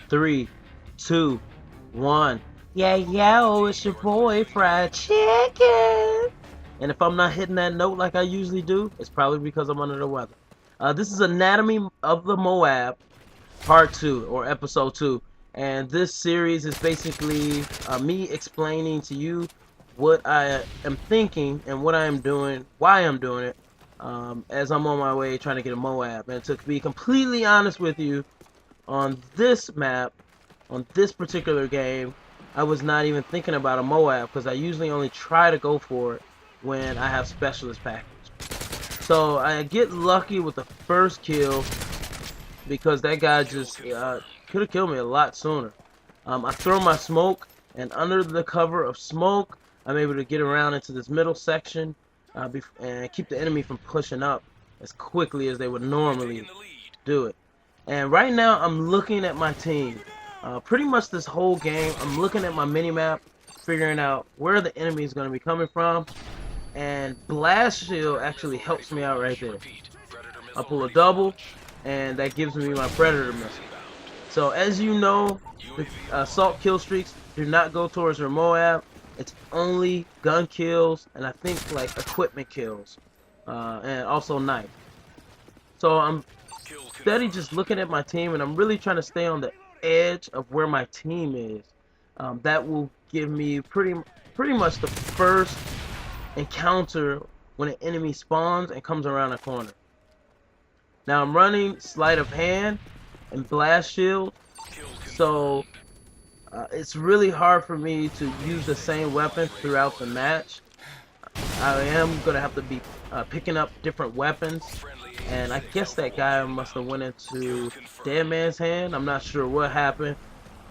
Three, two, one. Yeah, yo, it's your boy, Fried Chicken. And if I'm not hitting that note like I usually do, it's probably because I'm under the weather. This is Anatomy of the Moab, Part 2, or Episode 2. And this series is basically me explaining to you what I am thinking and what I am doing, why I'm doing it, as I'm on my way trying to get a Moab. And to be completely honest with you, on this map, on this particular game, I was not even thinking about a M.O.A.B because I usually only try to go for it when I have specialist package. So I get lucky with the first kill because that guy just could have killed me a lot sooner. I throw my smoke, and under the cover of smoke, I'm able to get around into this middle section and keep the enemy from pushing up as quickly as they would normally do it. And right now, I'm looking at my team. Pretty much this whole game, I'm looking at my mini-map, figuring out where the enemy is going to be coming from. And Blast Shield actually helps me out right there. I pull a double, and that gives me my Predator missile. So as you know, the assault kill streaks do not go towards your M.O.A.B. It's only gun kills, and I think like equipment kills, and also knife. So I'm steady just looking at my team, and I'm really trying to stay on the edge of where my team is. That will give me pretty much the first encounter when an enemy spawns and comes around a corner. Now I'm running sleight of hand and blast shield, so it's really hard for me to use the same weapon throughout the match. I am going to have to be picking up different weapons, and I guess that guy must have went into Dead Man's Hand. I'm not sure what happened,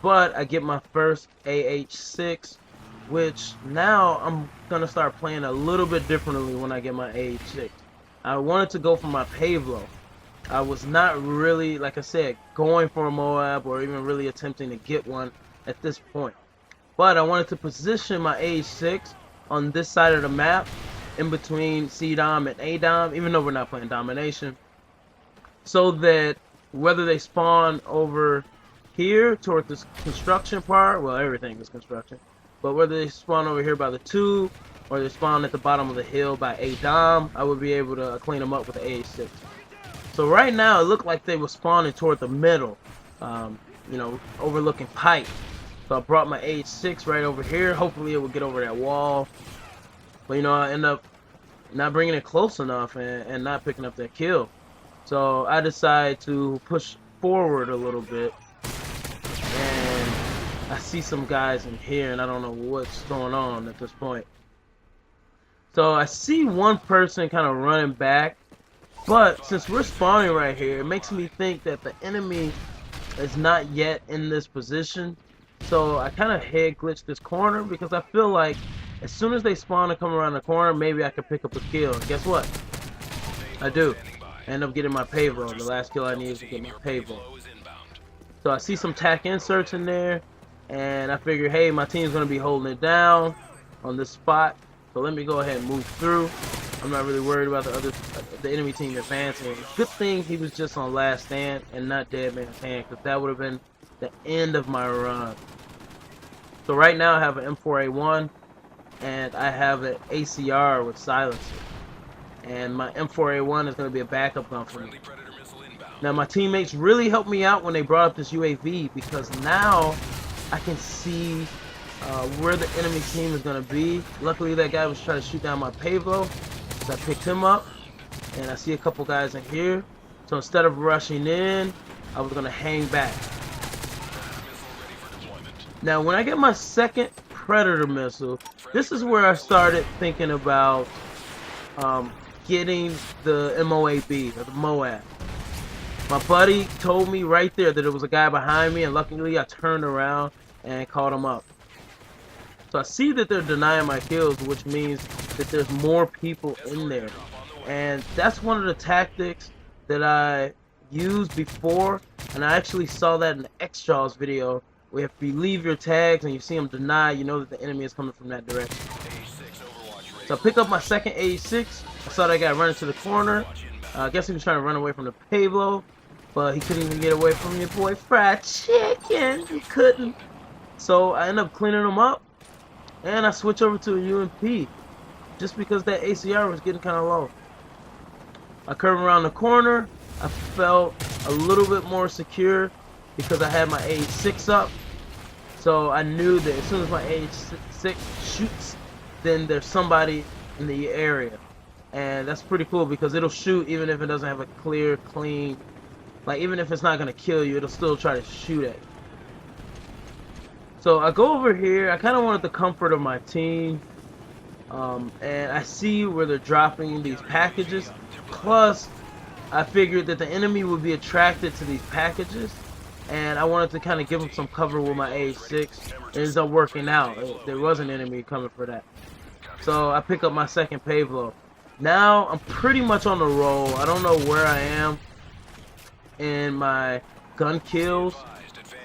but I get my first AH6, which now I'm going to start playing a little bit differently when I get my AH6. I wanted to go for my Pavlo. I was not really, like I said, going for a M.O.A.B or even really attempting to get one at this point. But I wanted to position my AH6 on this side of the map, in between C-Dom and A-Dom, even though we're not playing domination, so that whether they spawn over here toward this construction part, well, everything is construction, but whether they spawn over here by the tube or they spawn at the bottom of the hill by A-Dom, I would be able to clean them up with the AH6. So right now it looked like they were spawning toward the middle, you know, overlooking pipe. So I brought my AH6 right over here. Hopefully it will get over that wall. But you know, I end up not bringing it close enough and not picking up that kill. So I decide to push forward a little bit. And I see some guys in here and I don't know what's going on at this point. So I see one person kind of running back. But since we're spawning right here, it makes me think that the enemy is not yet in this position. So I kind of head glitch this corner because I feel like as soon as they spawn and come around the corner, maybe I can pick up a kill. And guess what? I do. I end up getting my Pavlo. The last kill I need is to get my Pavlo. So I see some tack inserts in there, and I figure, hey, my team's going to be holding it down on this spot. So let me go ahead and move through. I'm not really worried about the enemy team advancing. Good thing he was just on last stand and not Dead Man's Hand, because that would have been the end of my run. So right now I have an M4A1 and I have an ACR with silencer. And my M4A1 is going to be a backup gun for me. Now my teammates really helped me out when they brought up this UAV, because now I can see where the enemy team is going to be. Luckily that guy was trying to shoot down my Pavlo, so I picked him up, and I see a couple guys in here. So instead of rushing in, I was going to hang back. Now when I get my second Predator missile, this is where I started thinking about getting the M.O.A.B, or the M.O.A.B. My buddy told me right there that there was a guy behind me, and luckily I turned around and caught him up. So I see that they're denying my kills, which means that there's more people in there. And that's one of the tactics that I used before, and I actually saw that in the X-Jaws video, where if you leave your tags and you see them deny, you know that the enemy is coming from that direction. So I pick up my second AH6. I saw that guy running to the corner. I guess he was trying to run away from the Pavlo. but he couldn't even get away from your boy Fried Chicken. He couldn't. So I end up cleaning him up, and I switch over to a UMP just because that ACR was getting kind of low. I curve around the corner. I felt a little bit more secure because I had my AH6 up. So I knew that as soon as my AH6 shoots, then there's somebody in the area. And that's pretty cool because it'll shoot even if it doesn't have a clear, clean, like even if it's not going to kill you, it'll still try to shoot at you. So I go over here. I kind of wanted the comfort of my team. And I see where they're dropping these packages. Plus, I figured that the enemy would be attracted to these packages. And I wanted to kind of give them some cover with my AH6. It ends up working out. There was an enemy coming for that. So I pick up my second payload. Now I'm pretty much on the roll. I don't know where I am in my gun kills,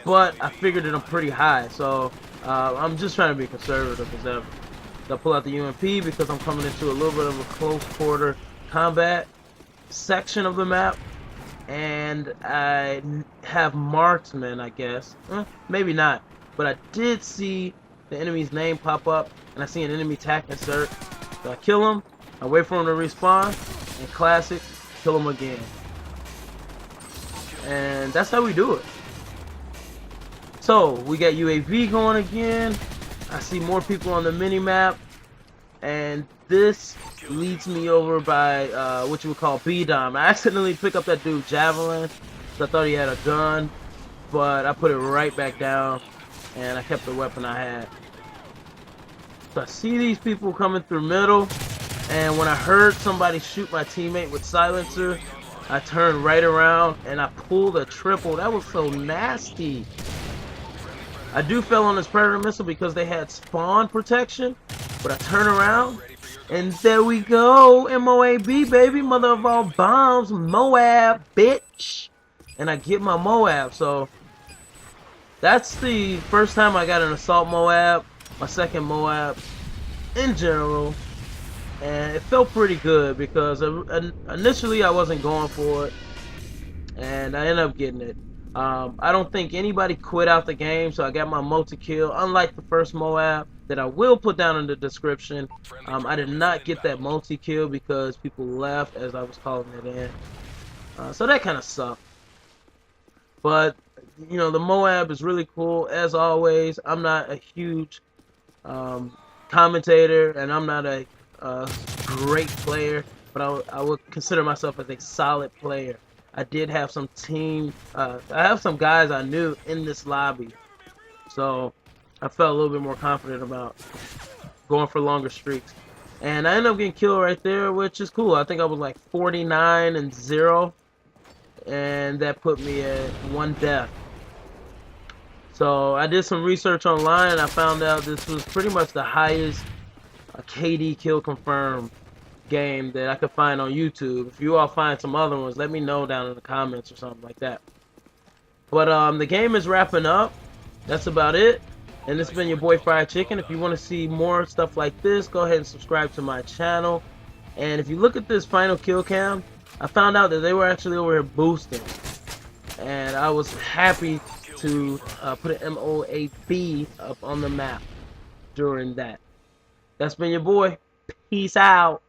but I figured that I'm pretty high. So I'm just trying to be conservative as ever. So I pull out the UMP because I'm coming into a little bit of a close quarter combat section of the map. And I have marksman, I guess. Maybe not. But I did see the enemy's name pop up, and I see an enemy tac insert. So I kill him, I wait for him to respawn, and classic, kill him again. And that's how we do it. So we got UAV going again. I see more people on the mini-map, and this leads me over by what you would call B-Dom. I accidentally pick up that dude Javelin, so I thought he had a gun, but I put it right back down, and I kept the weapon I had. So I see these people coming through middle, and when I heard somebody shoot my teammate with silencer, I turned right around, and I pulled a triple. That was so nasty. I do fell on this Predator missile because they had spawn protection, but I turn around, and there we go. M.O.A.B, baby, mother of all bombs. M.O.A.B, bitch. And I get my M.O.A.B, so that's the first time I got an assault M.O.A.B, my second M.O.A.B in general, and it felt pretty good because initially I wasn't going for it, and I ended up getting it. I don't think anybody quit out the game, so I got my multi-kill, unlike the first M.O.A.B that I will put down in the description. I did not get that multi-kill because people left as I was calling it in. So that kind of sucked. But, you know, the M.O.A.B is really cool. As always, I'm not a huge commentator, and I'm not a great player, but I would consider myself as a solid player. I did have some I have some guys I knew in this lobby, so I felt a little bit more confident about going for longer streaks. And I ended up getting killed right there, which is cool. I think I was like 49-0, and that put me at 1 death. So I did some research online, and I found out this was pretty much the highest KD kill confirmed game that I could find on YouTube. If you all find some other ones, let me know down in the comments or something like that. But the game is wrapping up. That's about it. And this has been your boy Fried Chicken. If you want to see more stuff like this, go ahead and subscribe to my channel. And if you look at this final kill cam, I found out that they were actually over here boosting. And I was happy to put an M.O.A.B up on the map during that. That's been your boy. Peace out.